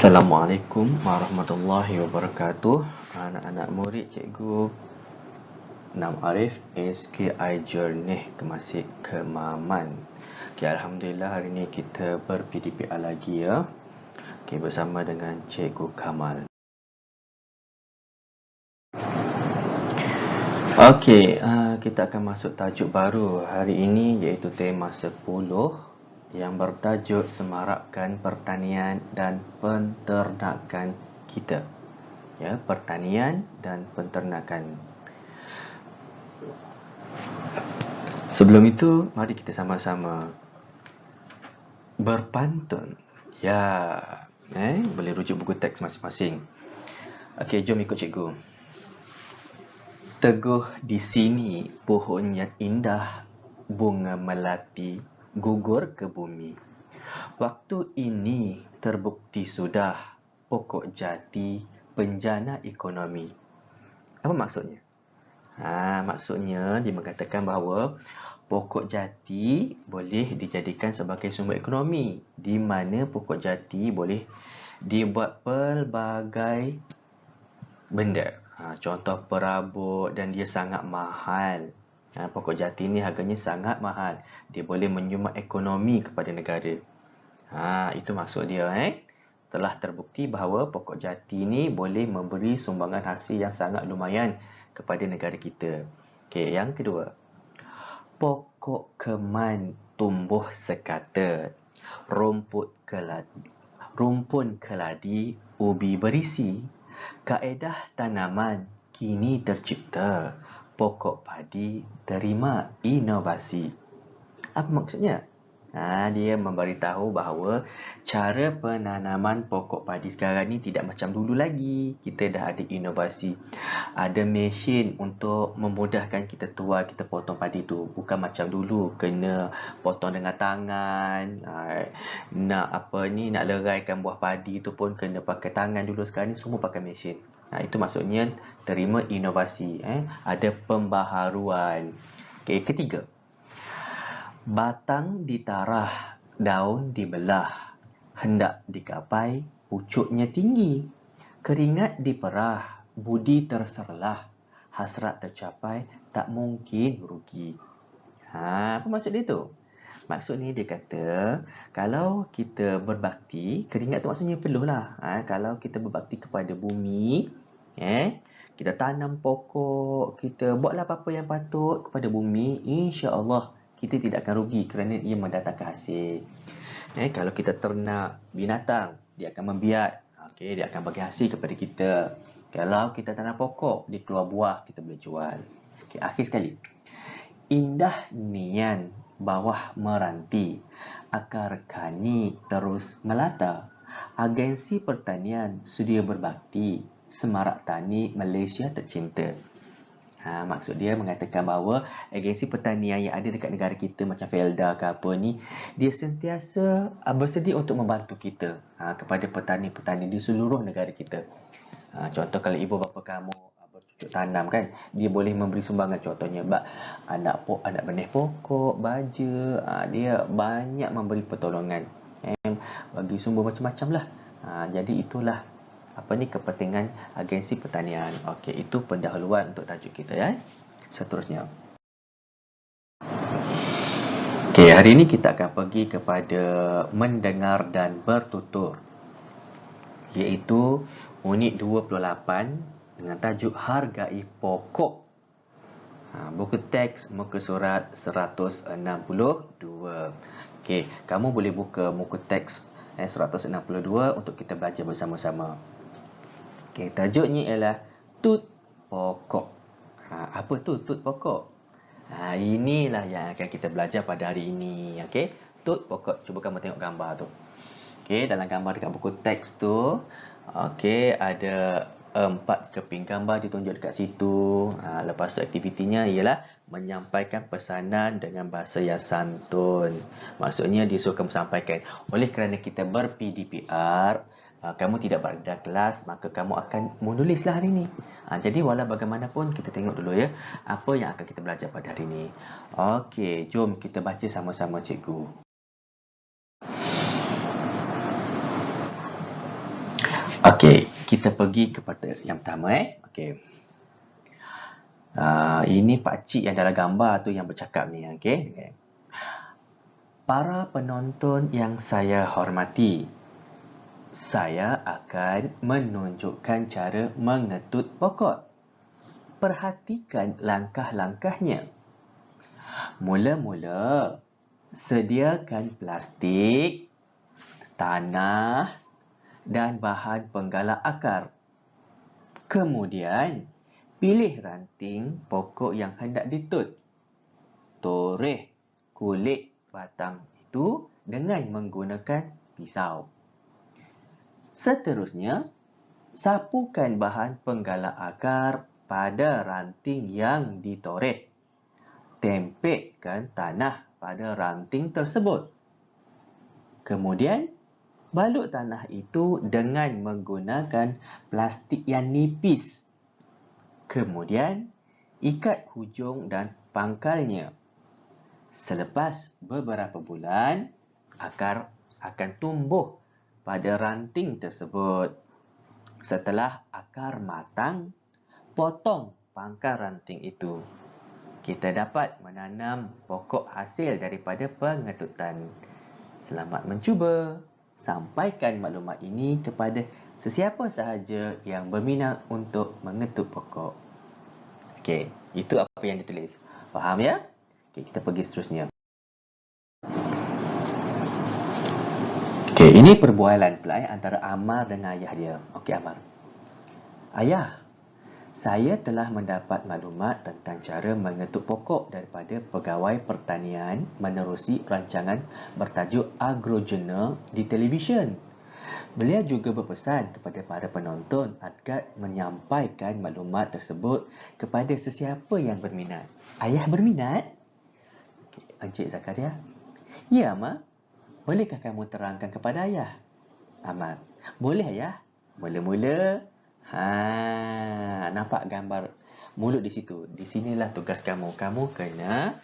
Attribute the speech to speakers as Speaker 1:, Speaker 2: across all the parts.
Speaker 1: Assalamualaikum warahmatullahi wabarakatuh. Anak-anak murid cikgu Nam Arif SKI Jernih Kemasih Kemaman. Okay, Alhamdulillah hari ini kita ber-PDPR lagi ya. Okay, bersama dengan Cikgu Kamal. Okey, kita akan masuk tajuk baru hari ini iaitu tema 10 yang bertajuk semarakkan pertanian dan penternakan kita. Ya, pertanian dan penternakan. Sebelum itu, mari kita sama-sama berpantun. Ya, boleh rujuk buku teks masing-masing. Okey, jom ikut cikgu. Teguh di sini pohonnya indah, bunga melati gugur ke bumi. Waktu ini terbukti sudah pokok jati penjana ekonomi. Apa maksudnya? Maksudnya dia mengatakan bahawa pokok jati boleh dijadikan sebagai sumber ekonomi, di mana pokok jati boleh dibuat pelbagai benda. Contoh perabot dan dia sangat mahal. Pokok jati ni harganya sangat mahal. Dia boleh menyumbang ekonomi kepada negara. Itu maksud dia. Telah terbukti bahawa pokok jati ni boleh memberi sumbangan hasil yang sangat lumayan kepada negara kita. Okey, yang kedua. Pokok keman tumbuh sekata. Rumpun keladi, ubi berisi. Kaedah tanaman kini tercipta. Pokok padi terima inovasi. Apa maksudnya? Dia memberitahu bahawa cara penanaman pokok padi sekarang ni tidak macam dulu lagi. Kita dah ada inovasi. Ada mesin untuk memudahkan kita tuai, kita potong padi tu. Bukan macam dulu, kena potong dengan tangan. Nak leraikan buah padi tu pun kena pakai tangan dulu. Sekarang ni semua pakai mesin. Itu maksudnya terima inovasi. Ada pembaharuan. Okay, ketiga. Batang ditarah, daun dibelah. Hendak digapai, pucuknya tinggi. Keringat diperah, budi terserlah. Hasrat tercapai, tak mungkin rugi. Apa maksud dia tu? Maksud ni dia kata, kalau kita berbakti, keringat tu maksudnya peluh lah. Kalau kita berbakti kepada bumi, kita tanam pokok, kita buatlah apa-apa yang patut kepada bumi, insya-Allah kita tidak akan rugi kerana ia mendatangkan hasil. Kalau kita ternak binatang, dia akan membiak. Dia akan bagi hasil kepada kita. Kalau kita tanam pokok, dia keluar buah, kita boleh jual. Akhir sekali. Indah nian bawah meranti, akar kani terus melata. Agensi pertanian sedia berbakti, semarak tani Malaysia tercinta. Maksud dia mengatakan bahawa agensi pertanian yang ada dekat negara kita macam Felda ke apa ni, dia sentiasa bersedia untuk membantu kita kepada petani-petani di seluruh negara kita. Contoh kalau ibu bapa kamu bercucuk tanam kan, dia boleh memberi sumbangan, contohnya anak benih pokok, baja, dia banyak memberi pertolongan, bagi sumber macam-macam lah. Jadi itulah kepentingan agensi pertanian. Okey, itu pendahuluan untuk tajuk kita ya. Seterusnya. Okey, hari ini kita akan pergi kepada mendengar dan bertutur, iaitu unit 28 dengan tajuk hargai pokok. Buku teks muka surat 162. Okey, kamu boleh buka muka teks 162 untuk kita belajar bersama-sama. Okey, tajuknya ialah tut pokok. Apa tu tut pokok? Inilah yang akan kita belajar pada hari ini. Okey, tut pokok. Cuba kamu tengok gambar tu. Okey, dalam gambar dekat buku teks tu, okey, ada 4 keping gambar ditunjuk dekat situ. Lepas tu aktivitinya ialah menyampaikan pesanan dengan bahasa yang santun. Maksudnya disuruh kamu sampaikan. Oleh kerana kita ber-PDPR, kamu tidak berada kelas, maka kamu akan menulislah hari ini. Jadi walau bagaimanapun, kita tengok dulu ya, apa yang akan kita belajar pada hari ini. Okey, jom kita baca sama-sama cikgu. Okey, kita pergi kepada yang pertama Okey. Ini pakcik yang dalam gambar tu yang bercakap ni, okey. Para penonton yang saya hormati, saya akan menunjukkan cara mengetut pokok. Perhatikan langkah-langkahnya. Mula-mula, sediakan plastik, tanah dan bahan penggalak akar. Kemudian, pilih ranting pokok yang hendak ditut. Toreh kulit batang itu dengan menggunakan pisau. Seterusnya, sapukan bahan penggalak akar pada ranting yang ditoreh. Tempekkan tanah pada ranting tersebut. Kemudian, balut tanah itu dengan menggunakan plastik yang nipis. Kemudian, ikat hujung dan pangkalnya. Selepas beberapa bulan, akar akan tumbuh pada ranting tersebut. Setelah akar matang, potong pangkal ranting itu. Kita dapat menanam pokok hasil daripada pengetutan. Selamat mencuba. Sampaikan maklumat ini kepada sesiapa sahaja yang berminat untuk mengetut pokok. Okey, itu apa yang ditulis. Faham ya? Okey, kita pergi seterusnya. Okey, ini perbualan pula antara Amar dengan ayah dia. Okey, Amar. Ayah, saya telah mendapat maklumat tentang cara mengetuk pokok daripada pegawai pertanian menerusi rancangan bertajuk Agrojournal di televisyen. Beliau juga berpesan kepada para penonton agar menyampaikan maklumat tersebut kepada sesiapa yang berminat. Ayah berminat? Encik Zakaria. Ya, Amar. Bolehkah kamu terangkan kepada ayah? Amar. Boleh, ayah. Mula-mula, nampak gambar mulut di situ. Di sinilah tugas kamu. Kamu kena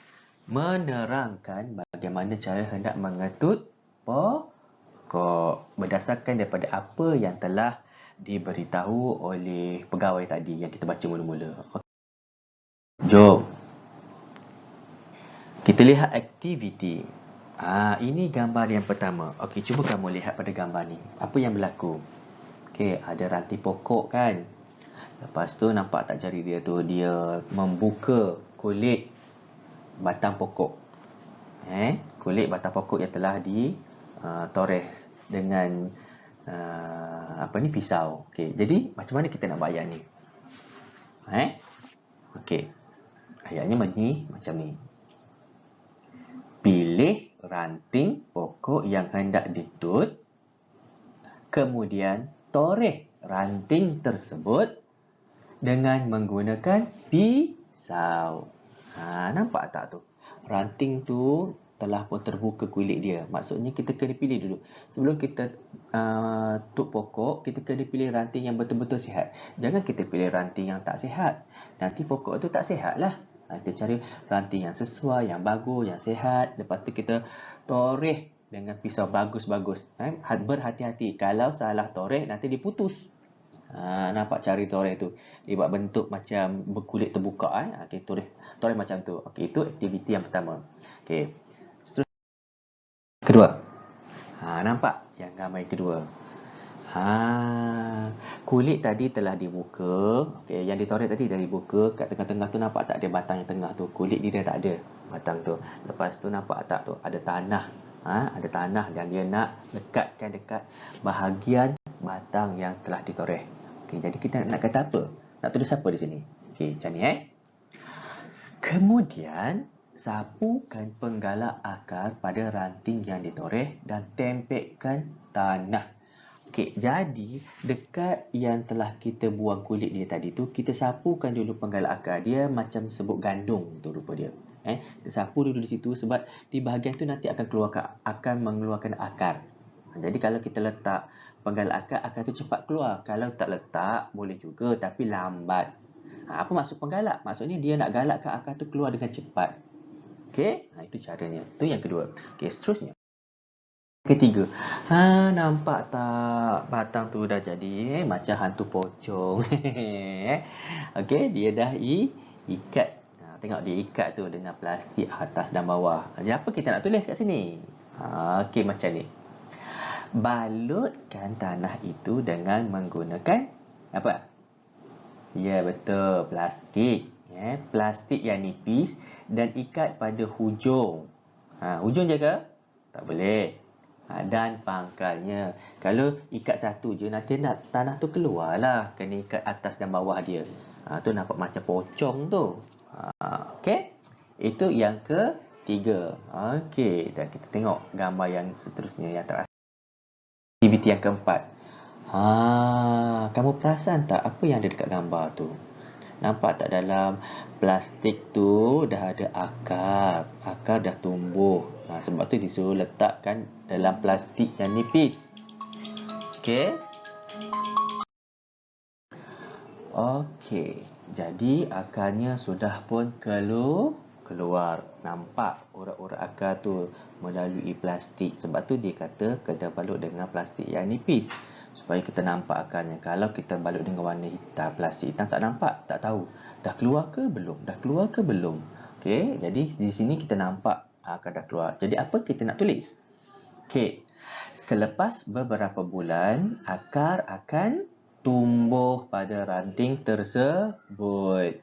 Speaker 1: menerangkan bagaimana cara hendak mengetut pokok berdasarkan daripada apa yang telah diberitahu oleh pegawai tadi yang kita baca mula-mula. Jom. Kita lihat aktiviti. Ini gambar yang pertama. Okey, cuba kamu lihat pada gambar ni. Apa yang berlaku? Okey, ada ranting pokok kan? Lepas tu nampak tak jari dia tu? Dia membuka kulit batang pokok. Kulit batang pokok yang telah ditoreh dengan pisau. Okey, jadi macam mana kita nak bayar ni? Okey. Ayatnya macam ni. Pilih ranting pokok yang hendak ditut. Kemudian toreh ranting tersebut dengan menggunakan pisau. Nampak tak tu? Ranting tu telah pun terbuka kulit dia. Maksudnya kita kena pilih dulu. Sebelum kita tut pokok, kita kena pilih ranting yang betul-betul sihat. Jangan kita pilih ranting yang tak sihat. Nanti pokok tu tak sihat lah. Kita cari ranting yang sesuai, yang bagus, yang sihat. Lepas tu kita toreh dengan pisau bagus-bagus. Berhati-hati. Kalau salah toreh, nanti diputus. Nampak cari toreh tu. Dia buat bentuk macam berkulit terbuka. Okay, toreh macam tu. Okay, itu aktiviti yang pertama. Okay. Seterusnya. Kedua. Nampak yang gambar yang kedua. Kulit tadi telah dibuka. Okay, yang ditoreh tadi dah dibuka. Kat tengah-tengah tu nampak tak ada batang yang tengah tu. Kulit dia tak ada batang tu. Lepas tu nampak tak tu ada tanah. Ada tanah dan dia nak lekatkan dekat bahagian batang yang telah ditoreh. Okay, jadi kita nak kata apa? Nak tulis apa di sini? Okay, macam ni Kemudian, sapukan penggalak akar pada ranting yang ditoreh dan tempekkan tanah. Okey, jadi dekat yang telah kita buang kulit dia tadi tu, kita sapukan dulu penggalak akar. Dia macam sebut gandum tu rupa dia. Kita sapu dulu di situ sebab di bahagian tu nanti akan mengeluarkan akar. Jadi kalau kita letak penggalak akar tu cepat keluar. Kalau tak letak, boleh juga tapi lambat. Apa maksud penggalak? Maksudnya dia nak galakkan akar tu keluar dengan cepat. Okey, itu caranya. Itu yang kedua. Okey, seterusnya. Ketiga, nampak tak batang tu dah jadi macam hantu pocong. Okey, dia dah ikat. Tengok dia ikat tu dengan plastik atas dan bawah. Jadi apa kita nak tulis kat sini? Okey, macam ni. Balutkan tanah itu dengan menggunakan apa? Ya, betul, plastik. Plastik yang nipis dan ikat pada hujung. Hujung je ke? Tak boleh. Dan pangkalnya. Kalau ikat satu je, nanti tanah tu keluar lah. Kena ikat atas dan bawah dia. Tu nampak macam pocong tu. Okey? Itu yang ketiga. Okey, dan kita tengok gambar yang seterusnya, yang terakhir. Aktiviti yang keempat. Kamu perasan tak apa yang ada dekat gambar tu? Nampak tak dalam plastik tu dah ada akar. Akar dah tumbuh. Sebab tu disuruh letakkan dalam plastik yang nipis. Okey. Okey. Jadi akarnya sudah pun keluar. Nampak urat-urat akar tu melalui plastik. Sebab tu dia kata kena balut dengan plastik yang nipis. Supaya kita nampak akarnya. Kalau kita balut dengan warna hitam, plastik hitam tak nampak, tak tahu. Dah keluar ke belum? Dah keluar ke belum? Okey, jadi di sini kita nampak akar dah keluar. Jadi apa kita nak tulis? Okey. Selepas beberapa bulan, akar akan tumbuh pada ranting tersebut.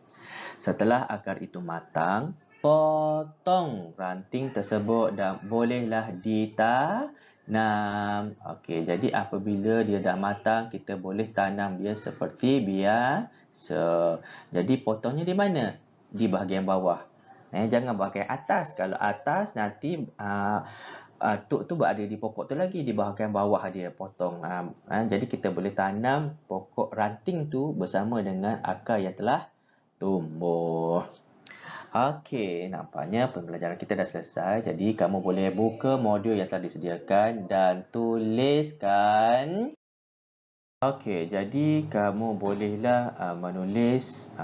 Speaker 1: Setelah akar itu matang, potong ranting tersebut dan bolehlah ditanam. Okey, jadi apabila dia dah matang, kita boleh tanam dia seperti biasa. Jadi potongnya di mana? Di bahagian bawah. Jangan bahagian atas. Kalau atas nanti tuk tu berada di pokok tu lagi, di bahagian bawah dia potong. Jadi kita boleh tanam pokok ranting tu bersama dengan akar yang telah tumbuh. Okey, nampaknya pembelajaran kita dah selesai. Jadi kamu boleh buka modul yang telah disediakan dan tuliskan. Okey, jadi kamu bolehlah menulis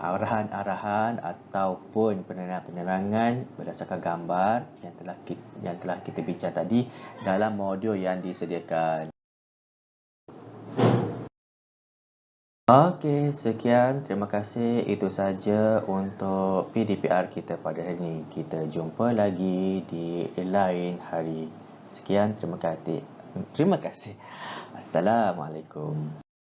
Speaker 1: arahan-arahan ataupun penerangan-penerangan berdasarkan gambar yang telah kita bincang tadi dalam modul yang disediakan. Okey, sekian. Terima kasih. Itu saja untuk PDPR kita pada hari ini. Kita jumpa lagi di lain hari. Sekian, terima kasih. Assalamualaikum.